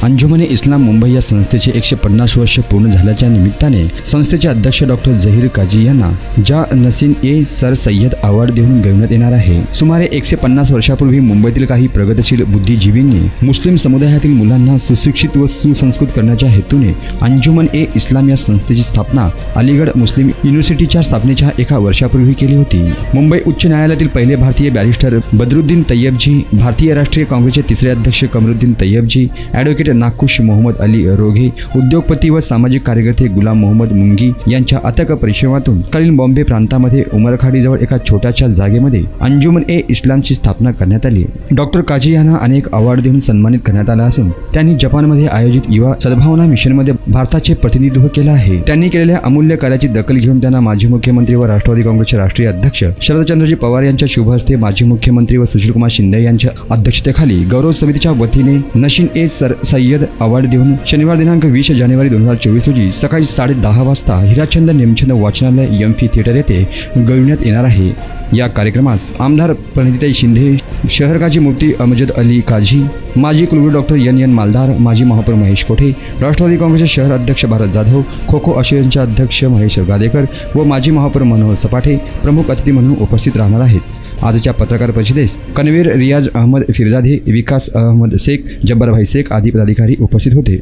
अंजुमन इस्लाम मुंबई या संस्थेचे 150 वर्ष पूर्ण झाल्याच्या निमित्ताने संस्थेचे अध्यक्ष डॉक्टर झहीर काजी यांना जा नसीन ए सर सय्यद अवॉर्ड देऊन गौरवण्यात येणार आहे। सुमारे 150 वर्षापूर्वी मुंबईतील काही प्रगतशील बुद्धिजीवींनी मुस्लिम समुदायातील मुलांना सुशिक्षित व सुसंस्कृत करण्याच्या हेतूने अंजुमन ए इस्लाम या संस्थेची स्थापना अलीगढ मुस्लिम युनिव्हर्सिटीच्या स्थापनेच्या एका वर्षापूर्वी केली होती। मुंबई उच्च न्यायालयातील पहिले भारतीय बॅरिस्टर बदरुद्दीन तय्यबजी, भारतीय राष्ट्रीय काँग्रेसचे तिसरे अध्यक्ष कमरुद्दीन तय्यबजी, ॲडव्होकेट नाकुश मोहम्मद अली रोघे, उद्योगपती व सामाजिक कार्यकर्ते गुलाम मोहम्मद मुंगी यांच्या अथक परिश्रमातून कालीन बॉम्बे प्रांतामध्ये उमरखाडीजवळ एका छोट्याशा जागेमध्ये अंजुमन ए इस्लामची स्थापना करण्यात आली। डॉक्टर काजी यांना अनेक अवॉर्ड देऊन सन्मानित करण्यात आला असून त्यांनी जपानमध्ये आयोजित युवा सद्भावना मिशनमध्ये भारताचे प्रतिनिधित्व केले आहे। त्यांनी केलेल्या अमूल्य कार्याची दखल घेऊन त्यांना माजी मुख्यमंत्री व राष्ट्रवादी काँग्रेसचे राष्ट्रीय अध्यक्ष शरदचंद्रजी पवार यांच्या शुभ हस्ते माजी मुख्यमंत्री व सुशीलकुमार शिंदे यांच्या अध्यक्षतेखाली गौरव समितीच्या वतीने नशीन ए सर सय्यद अवॉर्ड देऊन शनिवार दिनांक 20 जानेवारी 2024 रोजी सकाळी 10:30 वाजता हिराचंद नेमचंद वाचनालय एम्फी थिएटर येथे गौरवण्यात येणार आहे। या कार्यक्रमास आमदार प्रणितीताई शिंदे, शहर काजी मुफ्ती अमजद अली काझी, माजी कुलगुरू डॉक्टर एन मालदार, माजी महापौर महेश कोठे, राष्ट्रवादी काँग्रेसचे शहर अध्यक्ष भारत जाधव, खो खो असोसिएशनचे अध्यक्ष महेश गादेकर व माजी महापौर मनोहर सपाटे प्रमुख अतिथी म्हणून उपस्थित राहणार आहेत। आजच्या पत्रकार परिषदेस कन्व्हेयर रियाज अहमद फिरजादे, विकास अहमद शेख, जब्बारभाई शेख आदी पदाधिकारी उपस्थित होते।